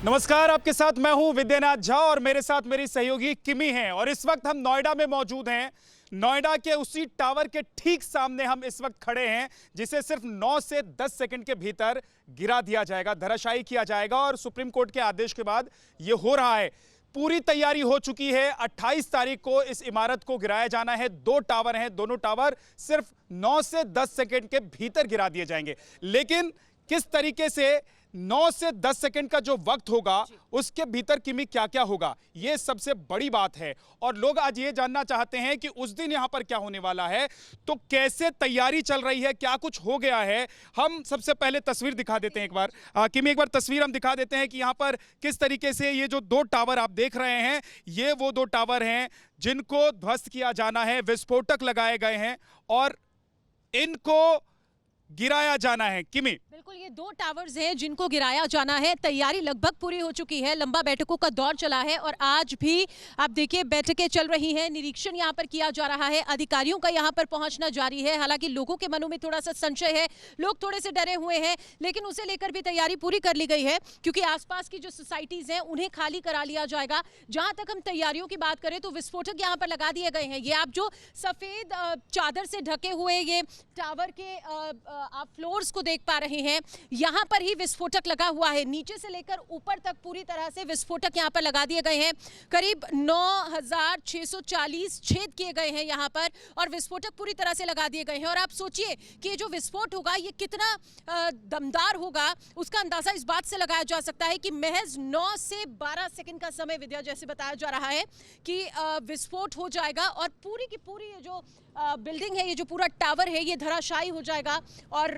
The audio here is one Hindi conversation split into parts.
नमस्कार, आपके साथ मैं हूं विद्यानाथ झा और मेरे साथ मेरी सहयोगी किमी हैं और इस वक्त हम नोएडा में मौजूद हैं। नोएडा के उसी टावर के ठीक सामने हम इस वक्त खड़े हैं जिसे सिर्फ 9 से 10 सेकंड के भीतर गिरा दिया जाएगा, धराशायी किया जाएगा और सुप्रीम कोर्ट के आदेश के बाद यह हो रहा है। पूरी तैयारी हो चुकी है। 28 तारीख को इस इमारत को गिराया जाना है। 2 टावर हैं, दोनों टावर सिर्फ 9 से 10 सेकंड के भीतर गिरा दिए जाएंगे। लेकिन किस तरीके से 9 से 10 सेकंड का जो वक्त होगा उसके भीतर किमी क्या क्या होगा, यह सबसे बड़ी बात है। और लोग आज ये जानना चाहते हैं कि उस दिन यहां पर क्या होने वाला है, तो कैसे तैयारी चल रही है, क्या कुछ हो गया है। हम सबसे पहले तस्वीर दिखा देते हैं एक बार। किमी, एक बार तस्वीर हम दिखा देते हैं कि यहां पर किस तरीके से ये जो 2 टावर आप देख रहे हैं, ये वो 2 टावर हैं जिनको ध्वस्त किया जाना है। विस्फोटक लगाए गए हैं और इनको गिराया जाना है। किमी, बिल्कुल, ये 2 टावर्स हैं जिनको गिराया जाना है। तैयारी लगभग पूरी हो चुकी है। लंबा बैठकों का दौर चला है और आज भी आप देखिए बैठकें चल रही हैं, निरीक्षण यहाँ पर किया जा रहा है, अधिकारियों का यहाँ पर पहुंचना जारी है। हालांकि लोगों के मनों में थोड़ा सा संशय है, लोग थोड़े से डरे हुए हैं, लेकिन उसे लेकर भी तैयारी पूरी कर ली गई है क्योंकि आसपास की जो सोसाइटीज हैं उन्हें खाली करा लिया जाएगा। जहां तक हम तैयारियों की बात करें तो विस्फोटक यहाँ पर लगा दिए गए हैं। ये आप जो सफेद चादर से ढके हुए ये टावर के आप फ्लोर्स को देख पा रहे हैं, यहां पर ही विस्फोटक लगा हुआ है। नीचे से लेकर ऊपर तक पूरी तरह से विस्फोटक यहां पर लगा दिए गए हैं। करीब 9640 छेद किए गए हैं यहां पर और विस्फोटक पूरी तरह से लगा दिए गए हैं। और आप सोचिए कि ये जो विस्फोट होगा ये कितना दमदार होगा, उसका अंदाजा इस बात से लगाया जा सकता है कि महज 9 से 12 सेकंड का समय, विद्या जैसे बताया जा रहा है कि विस्फोट हो जाएगा और पूरी की पूरी ये जो बिल्डिंग है, ये जो पूरा टावर है, ये धराशायी हो जाएगा और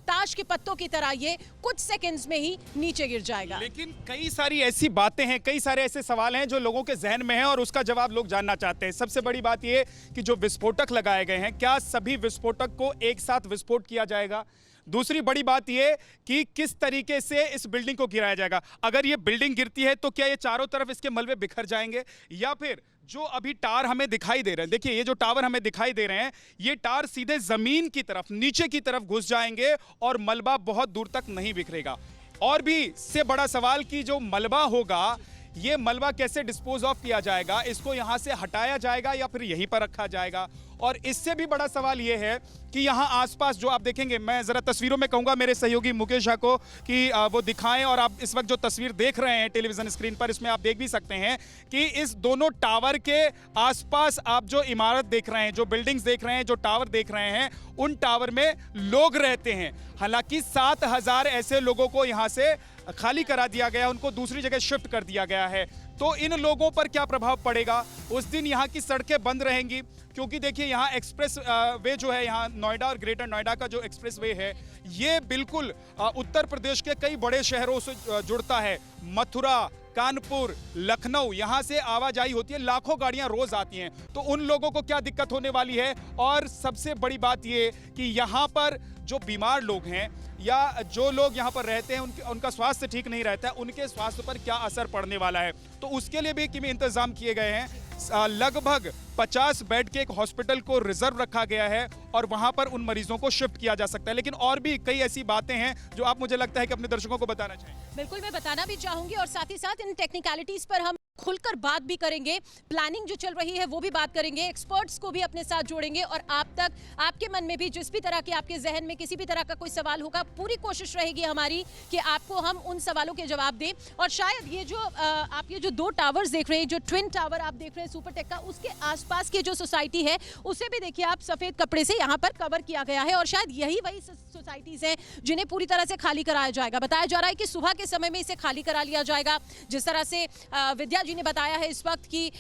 ताश के पत्तों की तरह ये कुछ सेकंड्स में ही नीचे गिर जाएगा। लेकिन कई सारी ऐसी बातें हैं, कई सारे ऐसे सवाल हैं जो लोगों के जहन में हैं और उसका जवाब लोग जानना चाहते हैं। सबसे बड़ी बात ये कि जो विस्फोटक लगाए गए हैं, क्या सभी विस्फोटक को एक साथ विस्फोट किया जाएगा? दूसरी बड़ी बात यह कि किस तरीके से इस बिल्डिंग को गिराया जाएगा। अगर ये बिल्डिंग गिरती है तो क्या ये चारों तरफ इसके मलबे बिखर जाएंगे, या फिर जो अभी टावर हमें दिखाई दे रहे हैं, देखिए ये जो टावर हमें दिखाई दे रहे हैं, ये टावर सीधे जमीन की तरफ, नीचे की तरफ घुस जाएंगे और मलबा बहुत दूर तक नहीं बिखरेगा। और भी इससे बड़ा सवाल कि जो मलबा होगा, ये मलबा कैसे डिस्पोज ऑफ किया जाएगा, इसको यहां से हटाया जाएगा या फिर यहीं पर रखा जाएगा। और इससे भी बड़ा सवाल यह है कि यहां आसपास जो आप देखेंगे, मैं जरा तस्वीरों में कहूंगा मेरे सहयोगी मुकेश झा को कि वो दिखाएं, और आप इस वक्त जो तस्वीर देख रहे हैं टेलीविजन स्क्रीन पर, इसमें आप देख भी सकते हैं कि इस दोनों टावर के आसपास आप जो इमारत देख रहे हैं, जो बिल्डिंग्स देख रहे हैं, जो टावर देख रहे हैं, उन टावर में लोग रहते हैं। हालांकि 7000 ऐसे लोगों को यहां से खाली करा दिया गया, उनको दूसरी जगह शिफ्ट कर दिया गया है। तो इन लोगों पर क्या प्रभाव पड़ेगा? उस दिन यहाँ की सड़कें बंद रहेंगी क्योंकि देखिए यहाँ एक्सप्रेस वे जो है, यहाँ नोएडा और ग्रेटर नोएडा का जो एक्सप्रेस वे है, ये बिल्कुल उत्तर प्रदेश के कई बड़े शहरों से जुड़ता है। मथुरा, कानपुर, लखनऊ, यहाँ से आवाजाही होती है, लाखों गाड़ियाँ रोज आती हैं। तो उन लोगों को क्या दिक्कत होने वाली है? और सबसे बड़ी बात ये कि यहाँ पर जो बीमार लोग हैं या जो लोग यहाँ पर रहते हैं, उनका स्वास्थ्य ठीक नहीं रहता है, उनके स्वास्थ्य पर क्या असर पड़ने वाला है। तो उसके लिए भी किमी इंतजाम किए गए हैं। लगभग 50 बेड के एक हॉस्पिटल को रिजर्व रखा गया है और वहां पर उन मरीजों को शिफ्ट किया जा सकता है। लेकिन और भी कई ऐसी बातें हैं जो आप, मुझे लगता है कि अपने दर्शकों को बताना चाहिए। बिल्कुल, मैं बताना भी चाहूंगी और साथ ही साथ इन टेक्निकलिटीज पर हम खुलकर बात भी करेंगे। प्लानिंग जो चल रही है वो भी बात करेंगे, एक्सपर्ट्स को भी अपने साथ जोड़ेंगे और आप तक, आपके मन में भी जिस भी तरह के, आपके जहन में किसी भी तरह का कोई सवाल होगा, पूरी कोशिश रहेगी हमारी कि आपको हम उन सवालों के जवाब दें। और शायद ये जो आप ये जो 2 टावर्स देख रहे हैं, जो ट्विन टावर आप देख रहे हैं सुपरटेक का, उसके आसपास की जो सोसाइटी है उसे भी देखिए आप सफेद कपड़े से यहाँ पर कवर किया गया है और शायद यही वही सोसाइटीज हैं जिन्हें पूरी तरह से खाली कराया जाएगा। बताया जा रहा है कि सुबह के समय में इसे खाली करा लिया जाएगा। जिस तरह से विद्या जी ने बताया है इस वक्त कि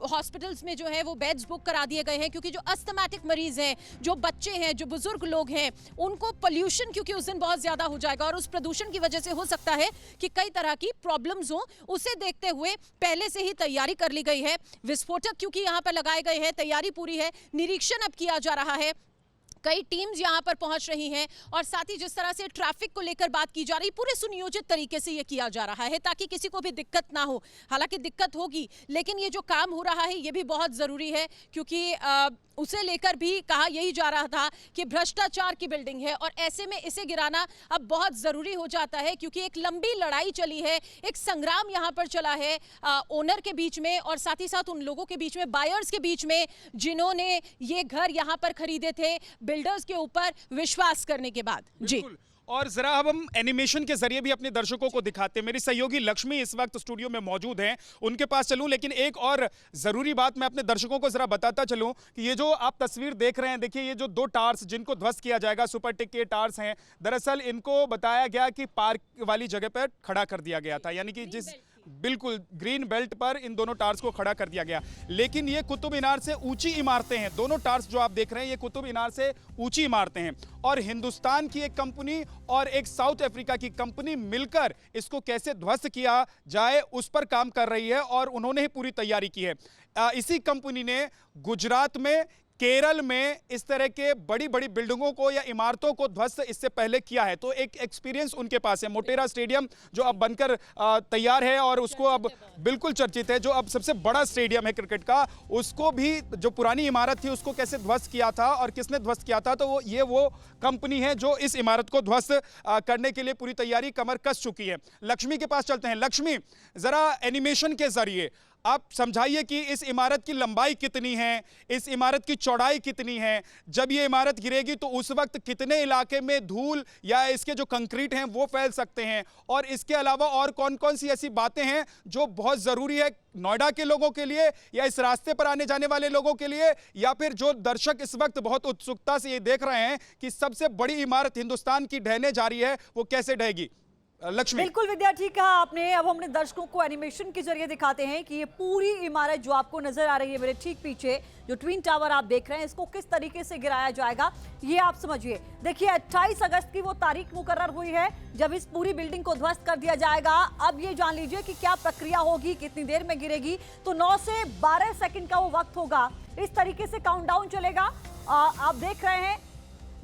हॉस्पिटल्स में जो है वो बेड्स बुक करा दिए गए हैं क्योंकि जो अस्थमैटिक मरीज हैं, जो बच्चे हैं, जो बुजुर्ग लोग हैं, उनको पोल्यूशन क्योंकि उस दिन बहुत ज्यादा हो जाएगा और उस प्रदूषण की वजह से हो सकता है कि कई तरह की प्रॉब्लम्स हो, उसे देखते हुए पहले से ही तैयारी कर ली गई है। विस्फोटक क्योंकि यहाँ पर लगाए गए हैं, तैयारी पूरी है, निरीक्षण अब किया जा रहा है कई टीम्स यहां पर पहुंच रही हैं और साथ ही जिस तरह से ट्रैफिक को लेकर बात की जा रही, पूरे सुनियोजित तरीके से ये किया जा रहा है ताकि किसी को भी दिक्कत ना हो। हालांकि दिक्कत होगी, लेकिन ये जो काम हो रहा है ये भी बहुत जरूरी है, क्योंकि उसे लेकर भी कहा यही जा रहा था कि भ्रष्टाचार की बिल्डिंग है और ऐसे में इसे गिराना अब बहुत जरूरी हो जाता है, क्योंकि एक लंबी लड़ाई चली है, एक संग्राम यहां पर चला है ओनर के बीच में और साथ ही साथ उन लोगों के बीच में, बायर्स के बीच में, जिन्होंने ये घर यहां पर खरीदे थे बिल्डर्स के ऊपर विश्वास करने के बाद। जी, और जरा अब हम एनिमेशन के जरिए भी अपने दर्शकों को दिखाते हैं। मेरी सहयोगी लक्ष्मी इस वक्त स्टूडियो में मौजूद हैं, उनके पास चलूं, लेकिन एक और जरूरी बात मैं अपने दर्शकों को जरा बताता चलूं कि ये जो आप तस्वीर देख रहे हैं, देखिए ये जो 2 टावर्स जिनको ध्वस्त किया जाएगा, सुपरटेक के टावर्स हैं, दरअसल इनको बताया गया कि पार्क वाली जगह पर खड़ा कर दिया गया था, यानी कि जिस बिल्कुल ग्रीन बेल्ट पर इन दोनों टावर्स को खड़ा कर दिया गया। लेकिन ये कुतुब मीनार से ऊंची इमारतें हैं, दोनों टावर्स जो आप देख रहे हैं ये कुतुब मीनार से ऊंची इमारतें हैं, और हिंदुस्तान की एक कंपनी और एक साउथ अफ्रीका की कंपनी मिलकर इसको कैसे ध्वस्त किया जाए उस पर काम कर रही है और उन्होंने ही पूरी तैयारी की है। इसी कंपनी ने गुजरात में, केरल में इस तरह के बड़ी बड़ी बिल्डिंगों को या इमारतों को ध्वस्त इससे पहले किया है, तो एक एक्सपीरियंस उनके पास है। मोटेरा स्टेडियम जो अब बनकर तैयार है और उसको अब बिल्कुल चर्चित है, जो अब सबसे बड़ा स्टेडियम है क्रिकेट का, उसको भी जो पुरानी इमारत थी उसको कैसे ध्वस्त किया था और किसने ध्वस्त किया था, तो वो कंपनी है जो इस इमारत को ध्वस्त करने के लिए पूरी तैयारी कमर कस चुकी है। लक्ष्मी के पास चलते हैं। लक्ष्मी, जरा एनिमेशन के जरिए आप समझाइए कि इस इमारत की लंबाई कितनी है, इस इमारत की चौड़ाई कितनी है, जब ये इमारत गिरेगी तो उस वक्त कितने इलाके में धूल या इसके जो कंक्रीट हैं वो फैल सकते हैं, और इसके अलावा और कौन कौन सी ऐसी बातें हैं जो बहुत ज़रूरी है नोएडा के लोगों के लिए या इस रास्ते पर आने जाने वाले लोगों के लिए, या फिर जो दर्शक इस वक्त बहुत उत्सुकता से ये देख रहे हैं कि सबसे बड़ी इमारत हिंदुस्तान की ढहने जा रही है, वो कैसे ढहेगी? लक्ष्मी। बिल्कुल विद्या, ठीक कहा आपने। अब हमने दर्शकों को एनिमेशन के जरिए दिखाते हैं कि ये पूरी इमारत जो आपको नजर आ रही है मेरे ठीक पीछे, जो ट्विन टावर आप देख रहे हैं, इसको किस तरीके से गिराया जाएगा ये आप समझिए। देखिए 28 अगस्त की वो तारीख मुकर्रर हुई है जब इस पूरी बिल्डिंग को ध्वस्त कर दिया जाएगा। अब ये जान लीजिए कि क्या प्रक्रिया होगी, कितनी देर में गिरेगी। तो 9 से 12 सेकंड का वो वक्त होगा, इस तरीके से काउंटडाउन चलेगा। आप देख रहे हैं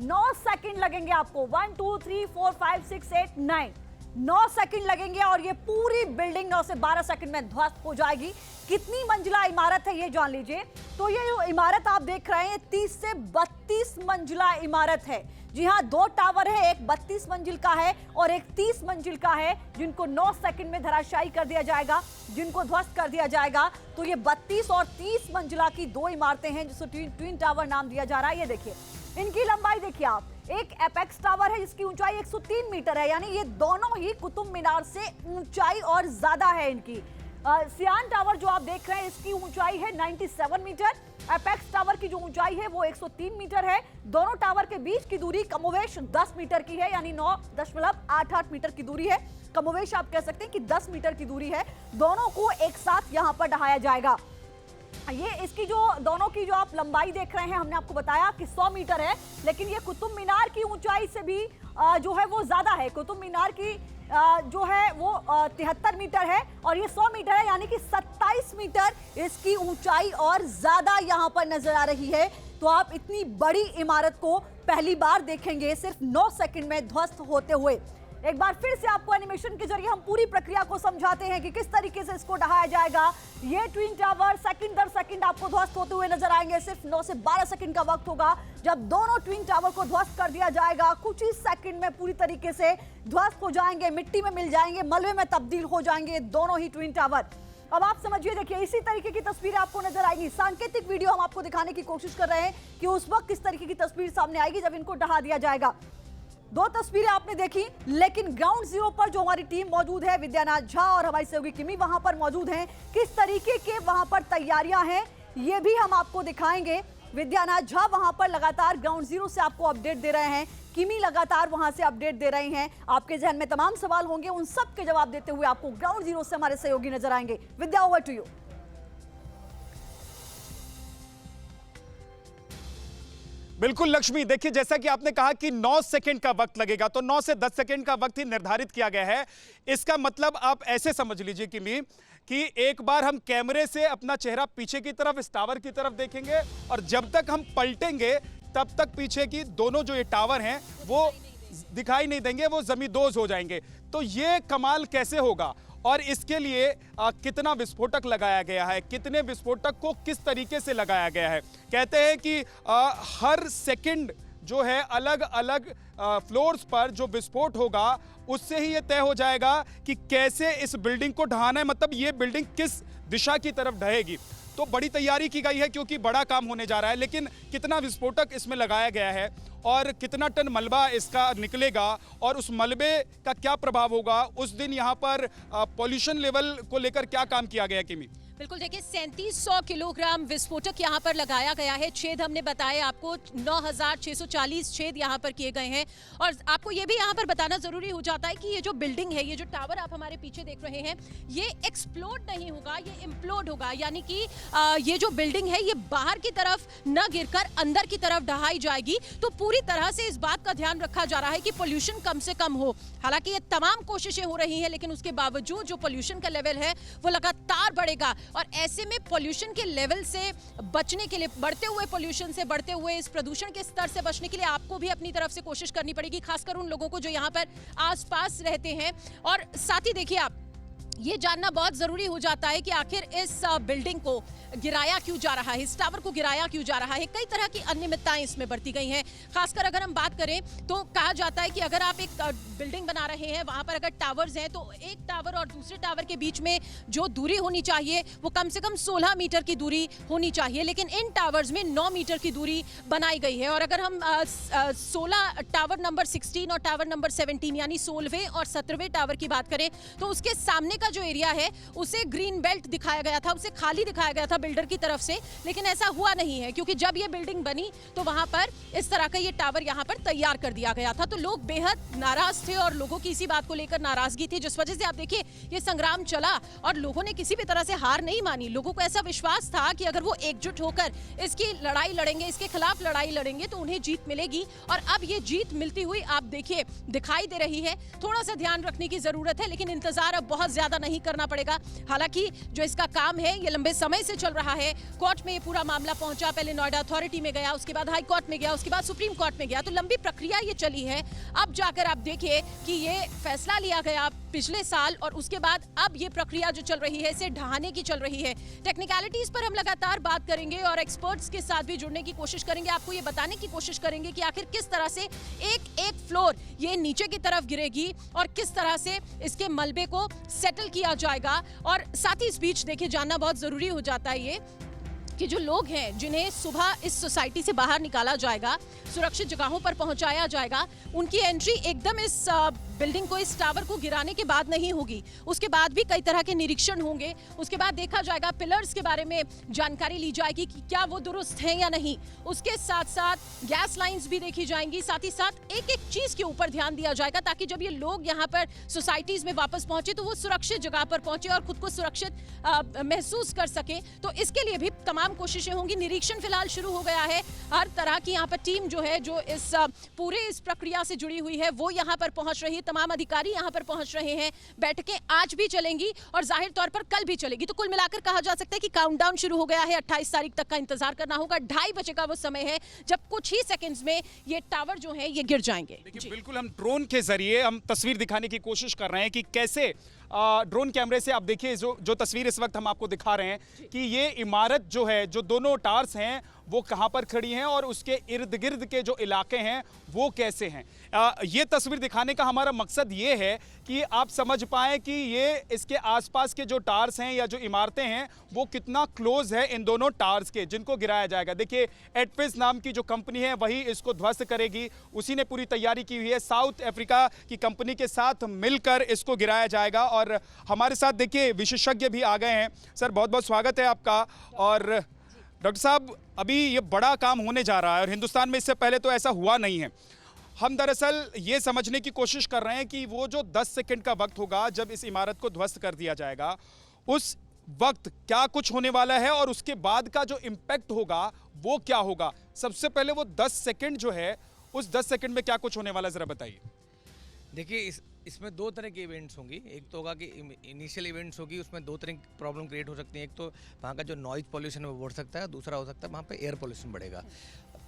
9 सेकंड लगेंगे आपको, 1 2 3 4 5 6 8 9 9 सेकंड लगेंगे और ये पूरी बिल्डिंग 9 से 12 सेकंड में ध्वस्त हो जाएगी। कितनी मंजिला इमारत है ये जान लीजिए। तो ये जो इमारत आप देख रहे हैं 30 से 32 मंजिला इमारत है। जी हाँ, 2 टावर है, एक 32 मंजिल का है और एक 30 मंजिल का है, जिनको 9 सेकंड में धराशायी कर दिया जाएगा, जिनको ध्वस्त कर दिया जाएगा। तो ये 32 और 30 मंजिला की 2 इमारतें हैं जिसको ट्विन टावर नाम दिया जा रहा है। ये देखिए इनकी लंबाई देखिए आप, एक एपेक्स टावर है जिसकी ऊंचाई 103 मीटर है, यानी ये दोनों ही कुतुब मीनार से ऊंचाई और ज्यादा है इनकी। सियान टावर जो आप देख रहे हैं इसकी ऊंचाई है 97 मीटर, एपेक्स टावर की जो ऊंचाई है वो 103 मीटर है। दोनों टावर के बीच की दूरी कमोवेश 10 मीटर की है, यानी 9.88 मीटर की दूरी है। कमोवेश आप कह सकते हैं कि 10 मीटर की दूरी है। दोनों को एक साथ यहां पर ढहाया जाएगा। ये इसकी जो दोनों की जो आप लंबाई देख रहे हैं, हमने आपको बताया कि 100 मीटर है, लेकिन ये कुतुब मीनार की ऊंचाई से भी जो है वो ज्यादा है। कुतुब मीनार की जो है वो 73 मीटर है और ये 100 मीटर है, यानी कि 27 मीटर इसकी ऊंचाई और ज्यादा यहां पर नजर आ रही है। तो आप इतनी बड़ी इमारत को पहली बार देखेंगे सिर्फ 9 सेकंड में ध्वस्त होते हुए। एक बार फिर से आपको एनिमेशन के जरिए हम पूरी प्रक्रिया को समझाते हैं कि किस तरीके से इसको ढहाया जाएगा। ये ट्विन टावर सेकंड दर सेकंड आपको ध्वस्त होते हुए नजर आएंगे। सिर्फ 9 से 12 सेकंड का वक्त होगा जब दोनों ट्विन टावर को ध्वस्त कर दिया जाएगा। कुछ ही सेकंड में पूरी तरीके से ध्वस्त हो जाएंगे, मिट्टी में मिल जाएंगे, मलबे में तब्दील हो जाएंगे दोनों ही ट्विन टावर। अब आप समझिए, देखिए इसी तरीके की तस्वीरें आपको नजर आएंगी। सांकेतिक वीडियो हम आपको दिखाने की कोशिश कर रहे हैं कि उस वक्त किस तरीके की तस्वीर सामने आएगी जब इनको ढहा दिया जाएगा। 2 तस्वीरें आपने देखी, लेकिन ग्राउंड जीरो पर जो हमारी टीम मौजूद है, विद्यानाथ झा और हमारी सहयोगी किमी वहां पर मौजूद हैं। किस तरीके के वहां पर तैयारियां हैं ये भी हम आपको दिखाएंगे। विद्यानाथ झा वहां पर लगातार ग्राउंड जीरो से आपको अपडेट दे रहे हैं, किमी लगातार वहां से अपडेट दे रहे हैं। आपके जहन में तमाम सवाल होंगे, उन सब के जवाब देते हुए आपको ग्राउंड जीरो से हमारे सहयोगी नजर आएंगे। विद्या, ओवर टू यू। बिल्कुल लक्ष्मी, देखिए जैसा कि आपने कहा कि 9 सेकंड का वक्त लगेगा, तो 9 से 10 सेकंड का वक्त ही निर्धारित किया गया है। इसका मतलब आप ऐसे समझ लीजिए कि एक बार हम कैमरे से अपना चेहरा पीछे की तरफ इस टावर की तरफ देखेंगे और जब तक हम पलटेंगे तब तक पीछे की दोनों जो ये टावर हैं वो दिखाई नहीं देंगे, वो जमींदोज हो जाएंगे। तो ये कमाल कैसे होगा और इसके लिए कितना विस्फोटक लगाया गया है, कितने विस्फोटक को किस तरीके से लगाया गया है। कहते हैं कि हर सेकंड जो है अलग अलग फ्लोर्स पर जो विस्फोट होगा उससे ही ये तय हो जाएगा कि कैसे इस बिल्डिंग को ढहाना है, मतलब ये बिल्डिंग किस दिशा की तरफ ढहेगी। तो बड़ी तैयारी की गई है क्योंकि बड़ा काम होने जा रहा है, लेकिन कितना विस्फोटक इसमें लगाया गया है और कितना टन मलबा इसका निकलेगा और उस मलबे का क्या प्रभाव होगा, उस दिन यहाँ पर पॉल्यूशन लेवल को लेकर क्या काम किया गया किमी? बिल्कुल, देखिए 3700 किलोग्राम विस्फोटक यहाँ पर लगाया गया है। छेद हमने बताया आपको 9640 छेद यहाँ पर किए गए हैं। और आपको ये भी यहाँ पर बताना जरूरी हो जाता है कि ये जो बिल्डिंग है, ये जो टावर आप हमारे पीछे देख रहे हैं, ये एक्सप्लोड नहीं होगा, ये इम्प्लोड होगा। यानी कि ये जो बिल्डिंग है ये बाहर की तरफ न गिरकर अंदर की तरफ ढहाई जाएगी। तो पूरी तरह से इस बात का ध्यान रखा जा रहा है कि पोल्यूशन कम से कम हो। हालांकि ये तमाम कोशिशें हो रही हैं, लेकिन उसके बावजूद जो पोल्यूशन का लेवल है वो लगातार बढ़ेगा। और ऐसे में पोल्यूशन के लेवल से बचने के लिए, बढ़ते हुए पोल्यूशन से, बढ़ते हुए इस प्रदूषण के स्तर से बचने के लिए आपको भी अपनी तरफ से कोशिश करनी पड़ेगी, खासकर उन लोगों को जो यहाँ पर आसपास रहते हैं। और साथ ही देखिए, आप ये जानना बहुत जरूरी हो जाता है कि आखिर इस बिल्डिंग को गिराया क्यों जा रहा है, इस टावर को गिराया क्यों जा रहा है। कई तरह की अनियमितताएं इसमें बरती गई हैं। खासकर अगर हम बात करें तो कहा जाता है कि अगर आप एक बिल्डिंग बना रहे हैं, वहां पर अगर टावर्स हैं, तो एक टावर और दूसरे टावर के बीच में जो दूरी होनी चाहिए वो कम से कम 16 मीटर की दूरी होनी चाहिए, लेकिन इन टावर्स में 9 मीटर की दूरी बनाई गई है। और अगर हम 16 टावर नंबर 16 और टावर नंबर 17 यानी 16वें और 17वें टावर की बात करें तो उसके सामने का जो एरिया है उसे ग्रीन बेल्ट दिखाया गया था, उसे खाली दिखाया गया था बिल्डर की तरफ से। लेकिन ऐसा हुआ नहीं है, क्योंकि जब ये बिल्डिंग बनी तो वहां पर इस तरह का ये टावर यहां पर तैयार कर दिया गया था। तो लोग बेहद नाराज थे और लोगों की इसी बात को लेकर नाराजगी थी, जिस वजह से आप देखिए ये संग्राम चला और लोगों ने किसी भी तरह से हार नहीं मानी। लोगों को ऐसा विश्वास था कि अगर वो एकजुट होकर इसकी लड़ाई लड़ेंगे, इसके खिलाफ लड़ाई लड़ेंगे, तो उन्हें जीत मिलेगी। और अब ये जीत मिलती हुई आप देखिए दिखाई दे रही है। थोड़ा सा ध्यान रखने की जरूरत है, लेकिन इंतजार अब बहुत ज्यादा नहीं करना पड़ेगा। हालांकि जो इसका काम है ये लंबे समय से चल रहा है। कोर्ट में ये पूरा मामला पहुंचा, पहले नोएडा अथॉरिटी में गया, उसके बाद हाई कोर्ट में गया, उसके बाद सुप्रीम कोर्ट में गया। तो लंबी प्रक्रिया ये चली है। अब जाकर आप देखिए कि ये फैसला लिया गया पिछले साल और उसके बाद अब ये प्रक्रिया जो चल रही है इसे ढहाने की चल रही है। टेक्निकलिटीज पर हम लगातार बात करेंगे और एक्सपर्ट्स के साथ भी जुड़ने की कोशिश करेंगे, आपको ये बताने की कोशिश करेंगे कि आखिर किस तरह से एक एक फ्लोर ये नीचे की तरफ गिरेगी और किस तरह से इसके मलबे को सेटल किया जाएगा। और साथ ही इस बीच देखिए जानना बहुत जरूरी हो जाता है ये कि जो लोग हैं जिन्हें सुबह इस सोसाइटी से बाहर निकाला जाएगा, सुरक्षित जगहों पर पहुंचाया जाएगा, उनकी एंट्री एकदम इस बिल्डिंग को, इस टावर को गिराने के बाद नहीं होगी। उसके बाद भी कई तरह के निरीक्षण होंगे। उसके बाद देखा जाएगा, पिलर्स के बारे में जानकारी ली जाएगी कि क्या वो दुरुस्त हैं या नहीं। उसके साथ साथ गैस लाइंस भी देखी जाएंगी। साथ ही साथ एक एक चीज के ऊपर ध्यान दिया जाएगा ताकि जब ये लोग यहाँ पर सोसाइटीज में वापस पहुंचे तो वो सुरक्षित जगह पर पहुंचे और खुद को सुरक्षित महसूस कर सके। तो इसके लिए भी तमाम कोशिशें होंगी। निरीक्षण फिलहाल शुरू हो गया है। हर तरह की यहाँ पर टीम जो है, जो इस पूरे इस प्रक्रिया से जुड़ी हुई है, वो यहाँ पर पहुंच रही है। तमाम अधिकारी यहाँ पर पहुंच रहे हैं। बैठकें आज भी चलेंगी और जाहिर तौर पर कल भी चलेगी। तो कुल मिलाकर कहा जा सकता है कि काउंटडाउन शुरू हो गया है। 28 तारीख तक का इंतजार करना होगा। 2:30 बजे का वो समय है जब कुछ ही सेकंड्स में ये टावर जो है ये गिर जाएंगे। देखिए, बिल्कुल हम ड्रोन के जरिए हम तस्वीर दिखाने की कोशिश कर रहे हैं कि कैसे ड्रोन कैमरे से आप देखिए जो तस्वीर इस वक्त हम आपको दिखा रहे हैं कि ये इमारत जो है, जो दोनों टावर्स हैं वो कहां पर खड़ी हैं और उसके इर्द गिर्द के जो इलाके हैं वो कैसे हैं। ये तस्वीर दिखाने का हमारा मकसद ये है कि आप समझ पाएं कि ये इसके आसपास के जो टावर्स हैं या जो इमारतें हैं वो कितना क्लोज है इन दोनों टावर्स के जिनको गिराया जाएगा। देखिए, एडफिस नाम की जो कंपनी है वही इसको ध्वस्त करेगी। उसी ने पूरी तैयारी की हुई है। साउथ अफ्रीका की कंपनी के साथ मिलकर इसको गिराया जाएगा। और हमारे साथ देखिए विशेषज्ञ भी आ गए हैं। सर, बहुत बहुत स्वागत है आपका। और डॉक्टर साहब, अभी ये बड़ा काम होने जा रहा है और हिंदुस्तान में इससे पहले तो ऐसा हुआ नहीं है। हम दरअसल ये समझने की कोशिश कर रहे हैं कि वो जो 10 सेकंड का वक्त होगा जब इस इमारत को ध्वस्त कर दिया जाएगा, उस वक्त क्या कुछ होने वाला है और उसके बाद का जो इम्पैक्ट होगा वो क्या होगा। सबसे पहले वो 10 सेकंड जो है, उस 10 सेकंड में क्या कुछ होने वाला है, जरा बताइए। देखिए, इसमें दो तरह के इवेंट्स होंगी। एक तो होगा कि इनिशियल इवेंट्स होगी, उसमें दो तरह की प्रॉब्लम क्रिएट हो सकती है। एक तो वहाँ का जो नॉइज पॉल्यूशन है वो बढ़ सकता है, दूसरा हो सकता है वहाँ पे एयर पॉल्यूशन बढ़ेगा।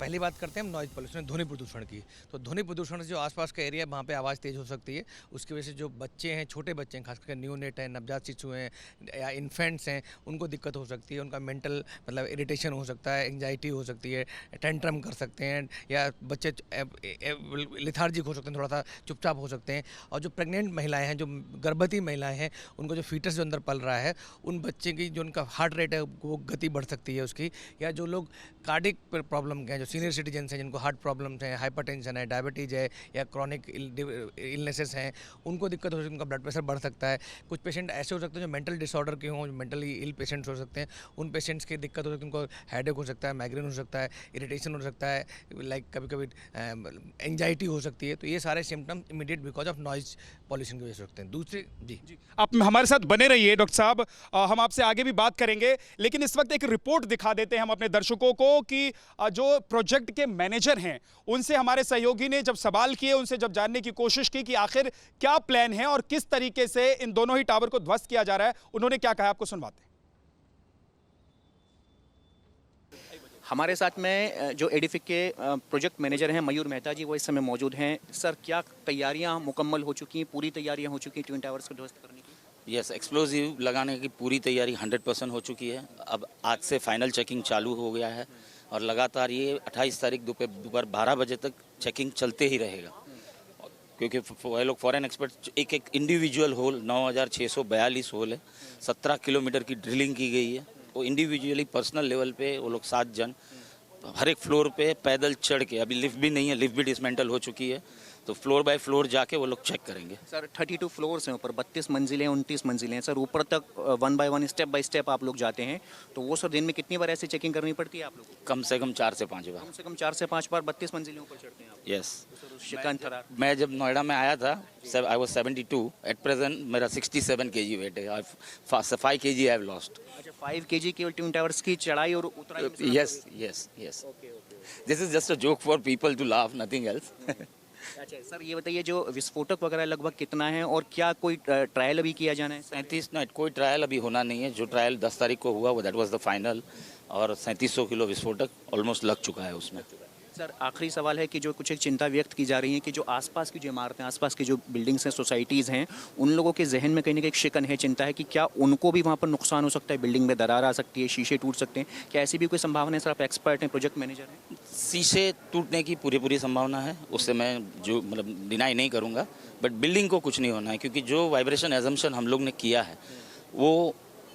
पहली बात करते हैं हम नॉइज पोल्यूशन, ध्वनि प्रदूषण की। तो ध्वनि प्रदूषण से जो आसपास का एरिया है वहाँ पे आवाज़ तेज़ हो सकती है, उसकी वजह से जो बच्चे हैं, छोटे बच्चे हैं, खास करके न्यूनेट हैं, नवजात शिशु हैं या इन्फेंट्स हैं, उनको दिक्कत हो सकती है। उनका मेंटल मतलब इरिटेशन हो सकता है, एंग्जाइटी हो सकती है, टेंट्रम कर सकते हैं, या बच्चे लिथार्जिक हो सकते हैं, थोड़ा सा चुपचाप हो सकते हैं। और जो प्रेग्नेंट महिलाएँ हैं, जो गर्भवती महिलाएँ हैं, उनको जो फीटस जो अंदर पल रहा है, उन बच्चे की जो उनका हार्ट रेट है वो गति बढ़ सकती है उसकी। या जो लोग कार्डिक प्रॉब्लम के हैं, जो सीनियर सिटीजन्स हैं, जिनको हार्ट प्रॉब्लम्स हैं, हाइपरटेंशन है, डायबिटीज़ है या क्रॉनिक इलनेसेस हैं, उनको दिक्कत हो सकती है, उनका ब्लड प्रेशर बढ़ सकता है। कुछ पेशेंट ऐसे हो सकते हैं जो मेंटल डिसऑर्डर के हों, जो मेंटली इल पेशेंट्स हो सकते हैं, उन पेशेंट्स की दिक्कत हो सकती है, उनको हेडेक हो सकता है, माइग्रेन हो सकता है, इरिटेशन हो सकता है, लाइक कभी कभी एंग्जाइटी हो सकती है। तो ये सारे symptom immediate because of noise pollution की वजह से हो सकते हैं। दूसरी जी आप हमारे साथ बने रहिए डॉक्टर साहब, हम आपसे आगे भी बात करेंगे, लेकिन इस वक्त एक रिपोर्ट दिखा देते हैं हम अपने दर्शकों को कि जो प्रोजेक्ट के मैनेजर हैं उनसे हमारे सहयोगी ने जब सवाल किए, उनसे जब जानने की कोशिश की कि आखिर क्या प्लान है और किस तरीके से इन दोनों ही टावर को ध्वस्त किया जा रहा है, उन्होंने क्या कहा आपको सुनवाते हैं। हमारे साथ में जो एडिफिक के प्रोजेक्ट मैनेजर हैं मयूर मेहता जी, वो इस समय मौजूद हैं। सर, क्या तैयारियां मुकम्मल हो चुकी हैं, पूरी तैयारियां हो चुकी हैं ट्विन टावर्स को ध्वस्त करने की? यस, एक्सप्लोजिव लगाने की पूरी तैयारी 100% हो चुकी है। अब आज से फाइनल चेकिंग चालू हो गया है और लगातार ये 28 तारीख दोपहर 12 बजे तक चेकिंग चलते ही रहेगा, क्योंकि वो लोग फॉरेन एक्सपर्ट एक इंडिविजुअल होल 9642 होल है, 17 किलोमीटर की ड्रिलिंग की गई है। वो इंडिविजुअली पर्सनल लेवल पे वो लोग 7 जन हर एक फ्लोर पे पैदल चढ़ के, अभी लिफ्ट भी नहीं है, लिफ्ट भी डिसमेंटल हो चुकी है, तो फ्लोर बाय फ्लोर जाके वो लोग चेक करेंगे। सर, 32 फ्लोर्स हैं ऊपर, 32 मंजिलें, 29 मंजिलें हैं सर। ऊपर तक 1 बाय 1 स्टेप बाय स्टेप आप लोग जाते हैं, तो वो सर दिन में कितनी बार ऐसे चेकिंग करनी पड़ती है आप लोग को? कम से कम 4 से 5 बार। कम से कम 4 से 5 बार 32 मंजिलें ऊपर चढ़ते हैं आप? यस। शिकन थरा मैं जब नोएडा में आया था, आई वाज 72, एट प्रेजेंट मेरा 67 kg वेट है, 5 kg आई हैव लॉस्ट। अच्छा, 5 kg केवल ट्विन टावर्स की चढ़ाई और उतराई? Yes yes yes, this is just a joke for people to laugh, nothing else. अच्छा सर, ये बताइए जो विस्फोटक वगैरह लगभग कितना है और क्या कोई ट्रायल अभी किया जाना है? 37 नहीं, कोई ट्रायल अभी होना नहीं है। जो ट्रायल 10 तारीख को हुआ वो दैट वाज द फाइनल, और 3700 किलो विस्फोटक ऑलमोस्ट लग चुका है उसमें। सर, आखिरी सवाल है कि जो कुछ एक चिंता व्यक्त की जा रही है कि जो आसपास की जो इमारतें, आसपास की जो बिल्डिंग्स हैं, सोसाइटीज़ हैं, उन लोगों के जहन में कहीं ना कहीं एक शिकन है, चिंता है कि क्या उनको भी वहाँ पर नुकसान हो सकता है, बिल्डिंग में दरार आ सकती है, शीशे टूट सकते हैं, क्या ऐसी भी कोई संभावना है? सर, आप एक्सपर्ट हैं, प्रोजेक्ट मैनेजर हैं। शीशे टूटने की पूरी संभावना है, उससे मैं जो मतलब डिनाई नहीं करूँगा, बट बिल्डिंग को कुछ नहीं होना है, क्योंकि जो वाइब्रेशन एजम्पशन हम लोग ने किया है वो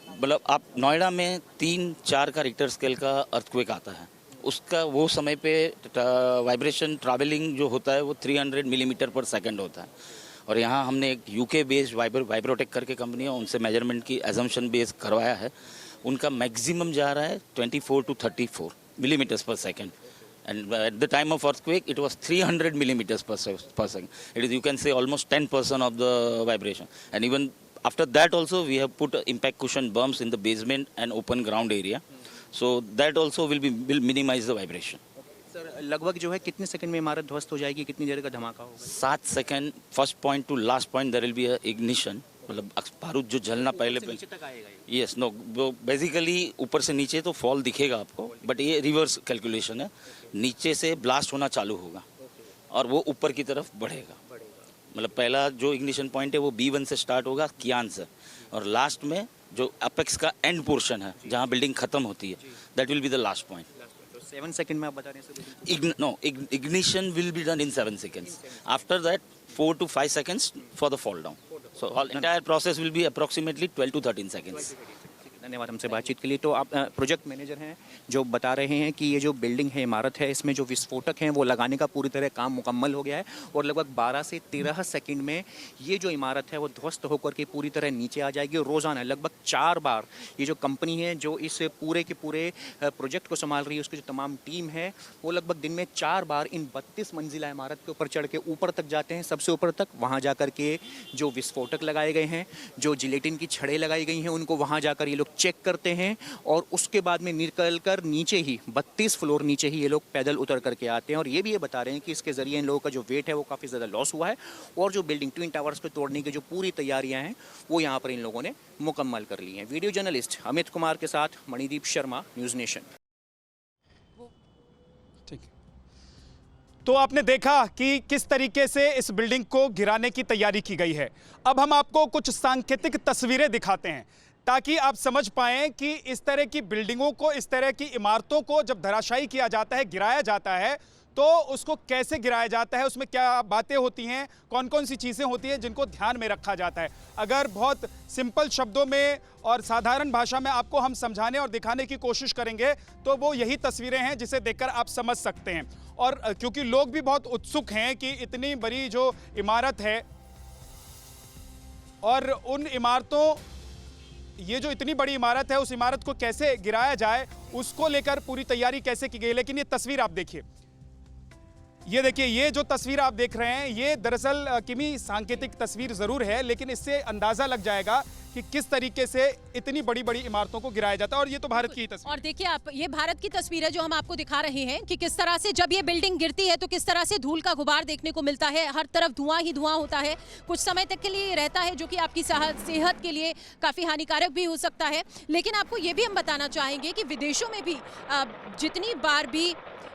मतलब आप नोएडा में 3-4 का रिक्टर स्केल का अर्थक्वेक आता है, उसका वो समय पे वाइब्रेशन ट्रैवलिंग जो होता है वो 300 मिलीमीटर पर सेकंड होता है। और यहाँ हमने एक यूके बेस्ड वाइब्रोटेक करके कंपनी है, उनसे मेजरमेंट की एजम्पशन बेस करवाया है। उनका मैक्सिमम जा रहा है 24 to 34 मिलीमीटर्स पर second, and at the time of earthquake it was 300 millimeters per second. It is, you can say, almost 10% of the vibration, and even after that also we have put impact cushion berms in the basement and open ground area, so that also will minimize the vibration. Sir, लगभग जो है कितने सेकंड में इमारत ध्वस्त हो जाएगी, कितनी देर का धमाका होगा? 7 second, first point to last point there will be a ignition, मतलब बारूद जो जलना पहले नीचे तक आएगा ये? यस, नो, वो बेसिकली ऊपर से नीचे तो फॉल दिखेगा आपको, बट ये रिवर्स कैलकुलेशन है, नीचे से ब्लास्ट होना चालू होगा और वो ऊपर की तरफ बढ़ेगा। मतलब पहला जो इग्निशन पॉइंट है वो B1 से स्टार्ट होगा, कियान से, और लास्ट में जो अपेक्स का एंड पोर्शन है जहाँ बिल्डिंग खत्म होती है, that will be the last point. 7 second में आप बता रहे हैं sir? Ignition will be done in 7 seconds. After that, 4 to 5 seconds for the fall down. So all entire process will be approximately 12 to 13 seconds. धन्यवाद हमसे बातचीत के लिए। तो आप प्रोजेक्ट मैनेजर हैं जो बता रहे हैं कि ये जो बिल्डिंग है, इमारत है, इसमें जो विस्फोटक हैं वो लगाने का पूरी तरह काम मुकम्मल हो गया है और लगभग 12 से 13 सेकंड में ये जो इमारत है वो ध्वस्त होकर के पूरी तरह नीचे आ जाएगी। और रोज़ाना लगभग 4 बार ये जो कंपनी है जो इस पूरे के पूरे प्रोजेक्ट को संभाल रही है, उसकी जो तमाम टीम है, वो लगभग दिन में 4 बार इन 32 मंजिला इमारत के ऊपर चढ़ के ऊपर तक जाते हैं, सबसे ऊपर तक। वहाँ जा कर के जो विस्फोटक लगाए गए हैं, जो जिलेटिन की छड़ें लगाई गई हैं, उनको वहाँ जाकर ये लोग चेक करते हैं और उसके बाद में निकल कर नीचे ही 32 फ्लोर नीचे ही ये लोग पैदल उतर करके आते हैं। और ये भी ये बता रहे हैं कि इसके ज़रिए इन लोगों का जो वेट है वो काफ़ी ज़्यादा लॉस हुआ है और जो बिल्डिंग ट्विन टावर्स को तोड़ने की जो पूरी तैयारियां हैं वो यहाँ पर इन लोगों ने मुकम्मल कर ली हैं। वीडियो जर्नलिस्ट अमित कुमार के साथ मणिदीप शर्मा, न्यूज़ नेशन। ठीक है। तो आपने देखा कि किस तरीके से इस बिल्डिंग को गिराने की तैयारी की गई है। अब हम आपको कुछ सांकेतिक तस्वीरें दिखाते हैं ताकि आप समझ पाएं कि इस तरह की बिल्डिंगों को, इस तरह की इमारतों को जब धराशायी किया जाता है, गिराया जाता है, तो उसको कैसे गिराया जाता है, उसमें क्या बातें होती हैं, कौन कौन सी चीज़ें होती हैं जिनको ध्यान में रखा जाता है। अगर बहुत सिंपल शब्दों में और साधारण भाषा में आपको हम समझाने और दिखाने की कोशिश करेंगे तो वो यही तस्वीरें हैं जिसे देखकर आप समझ सकते हैं। और क्योंकि लोग भी बहुत उत्सुक हैं कि इतनी बड़ी जो इमारत है और उन इमारतों, ये जो इतनी बड़ी इमारत है उस इमारत को कैसे गिराया जाए उसको लेकर पूरी तैयारी कैसे की गई। लेकिन ये तस्वीर आप देखिए, ये देखिए, ये जो तस्वीर आप देख रहे हैं ये दरअसल किमी सांकेतिक तस्वीर जरूर है, लेकिन इससे अंदाजा लग जाएगा कि किस तरीके से इतनी बड़ी बड़ी इमारतों को गिराया जाता है। और ये तो भारत की ही तस्वीर। और देखिए आप, ये भारत की तस्वीर है जो हम आपको दिखा रहे हैं कि किस तरह से जब ये बिल्डिंग गिरती है तो किस तरह से धूल का गुबार देखने को मिलता है, हर तरफ धुआं ही धुआं होता है, कुछ समय तक के लिए रहता है जो कि आपकी सेहत के लिए काफ़ी हानिकारक भी हो सकता है। लेकिन आपको ये भी हम बताना चाहेंगे कि विदेशों में भी जितनी बार भी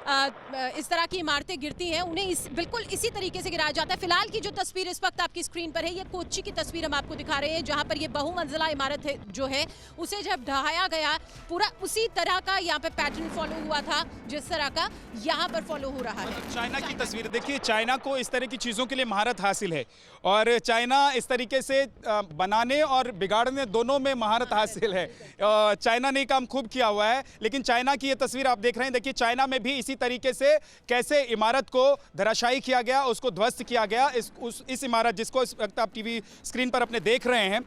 इस तरह की इमारतें गिरती हैं उन्हें बिल्कुल इसी तरीके से गिराया जाता है। फिलहाल की जो तस्वीर इस वक्त आपकी स्क्रीन पर है ये कोच्चि की तस्वीर हम आपको दिखा रहे हैं, जहां पर ये बहुमंजिला इमारत है जो है उसे जब ढहाया गया पूरा उसी तरह का यहाँ पे पैटर्न फॉलो हुआ था जिस तरह का यहाँ पर फॉलो हो रहा है। चाइना की तस्वीर देखिए, चाइना को इस तरह की चीज़ों के लिए महारत हासिल है और चाइना इस तरीके से बनाने और बिगाड़ने दोनों में महारत हासिल है। चाइना ने काम खूब किया हुआ है। लेकिन चाइना की ये तस्वीर आप देख रहे हैं, देखिए चाइना में भी इसी तरीके से कैसे इमारत को धराशायी किया गया, उसको ध्वस्त किया गया। इस इमारत जिसको इस वक्त आप टीवी स्क्रीन पर अपने देख रहे हैं,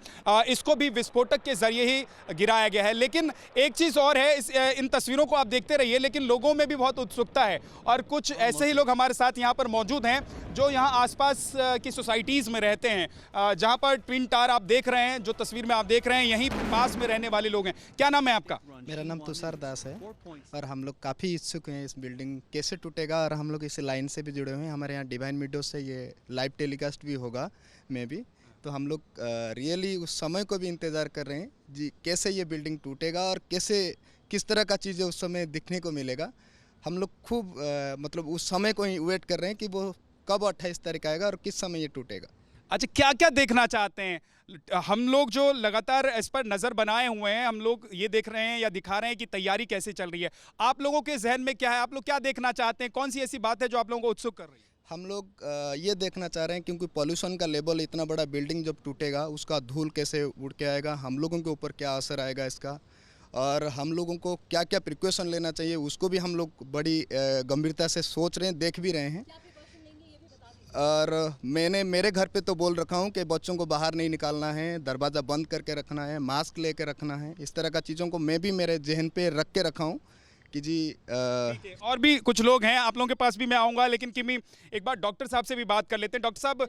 इसको भी विस्फोटक के जरिए ही गिराया गया है। लेकिन एक चीज़ और है, इन तस्वीरों को आप देखते रहिए, लेकिन लोगों में भी बहुत उत्सुकता है और कुछ ऐसे ही लोग हमारे साथ यहाँ पर मौजूद हैं जो यहाँ आसपास की सोसाइटीज़ में रहते हैं, जहाँ पर ट्विन टावर आप देख रहे हैं, जो तस्वीर में आप देख रहे हैं, यहीं पास में रहने वाले लोग हैं। क्या नाम है आपका? मेरा नाम तुषार दास है और हम लोग काफ़ी इच्छुक हैं इस बिल्डिंग कैसे टूटेगा, और हम लोग इस लाइन से भी जुड़े हुए हैं। हमारे यहाँ डिवाइन मीडियो से ये लाइव टेलीकास्ट भी होगा मे बी, तो हम लोग रियली उस समय को भी इंतज़ार कर रहे हैं जी, कैसे ये बिल्डिंग टूटेगा और कैसे किस तरह का चीज़ें उस समय दिखने को मिलेगा। हम लोग खूब मतलब उस समय को ही वेट कर रहे हैं कि वो कब 28 तारीख आएगा और किस समय ये टूटेगा। अच्छा, क्या क्या देखना चाहते हैं? हम लोग जो लगातार इस पर नज़र बनाए हुए हैं, हम लोग ये देख रहे हैं या दिखा रहे हैं कि तैयारी कैसे चल रही है। आप लोगों के जहन में क्या है? आप लोग क्या देखना चाहते हैं? कौन सी ऐसी बात है जो आप लोगों को उत्सुक कर रही है? हम लोग ये देखना चाह रहे हैं क्योंकि पॉल्यूशन का लेवल, इतना बड़ा बिल्डिंग जब टूटेगा उसका धूल कैसे उड़ के आएगा, हम लोगों के ऊपर क्या असर आएगा इसका, और हम लोगों को क्या क्या प्रिकॉशन लेना चाहिए उसको भी हम लोग बड़ी गंभीरता से सोच रहे हैं, देख भी रहे हैं। और मैंने मेरे घर पे तो बोल रखा हूँ कि बच्चों को बाहर नहीं निकालना है, दरवाज़ा बंद करके रखना है, मास्क लेके रखना है। इस तरह का चीज़ों को मैं भी मेरे जहन पे रख के रखा हूँ कि जी और भी कुछ लोग हैं, आप लोगों के पास भी मैं आऊँगा, लेकिन किमी एक बार डॉक्टर साहब से भी बात कर लेते हैं। डॉक्टर साहब,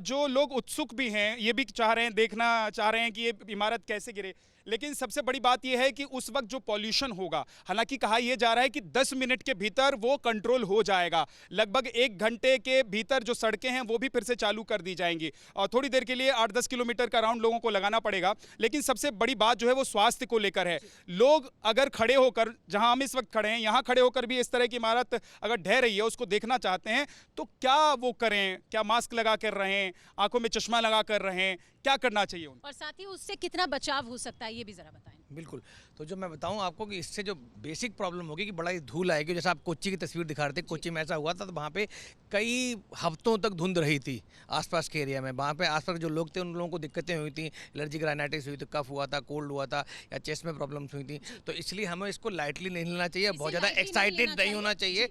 जो लोग उत्सुक भी हैं, ये भी चाह रहे हैं, देखना चाह रहे हैं कि ये इमारत कैसे गिरे, लेकिन सबसे बड़ी बात यह है कि उस वक्त जो पॉल्यूशन होगा, हालांकि कहा यह जा रहा है कि 10 मिनट के भीतर वो कंट्रोल हो जाएगा, लगभग 1 घंटे के भीतर जो सड़कें हैं वो भी फिर से चालू कर दी जाएंगी और थोड़ी देर के लिए 8-10 किलोमीटर का राउंड लोगों को लगाना पड़ेगा। लेकिन सबसे बड़ी बात जो है वो स्वास्थ्य को लेकर है। लोग अगर खड़े होकर, जहां हम इस वक्त खड़े हैं, यहाँ खड़े होकर भी इस तरह की इमारत अगर ढह रही है उसको देखना चाहते हैं तो क्या वो करें? क्या मास्क लगा कर रहें, आंखों में चश्मा लगा कर रहें, क्या करना चाहिए उनको? और साथ ही उससे कितना बचाव हो सकता है ये भी जरा बताएं। बिल्कुल, तो जो मैं बताऊं आपको कि इससे जो बेसिक प्रॉब्लम होगी कि बड़ा ही धूल आएगी। जैसे आप कोच्चि की तस्वीर दिखा रहे थे, कोच्चि में ऐसा हुआ था, तो वहाँ पे कई हफ्तों तक धुंध रही थी आसपास के एरिया में। वहाँ पे आसपास जो लोग थे उन लोगों को दिक्कतें हुई थी, एलर्जिक राइनाइटिस हुई थी, कफ हुआ था, कोल्ड हुआ था या चेस्ट में प्रॉब्लम्स हुई थी। तो इसलिए हमें इसको लाइटली नहीं लेना चाहिए, बहुत ज़्यादा एक्साइटेड नहीं होना चाहिए।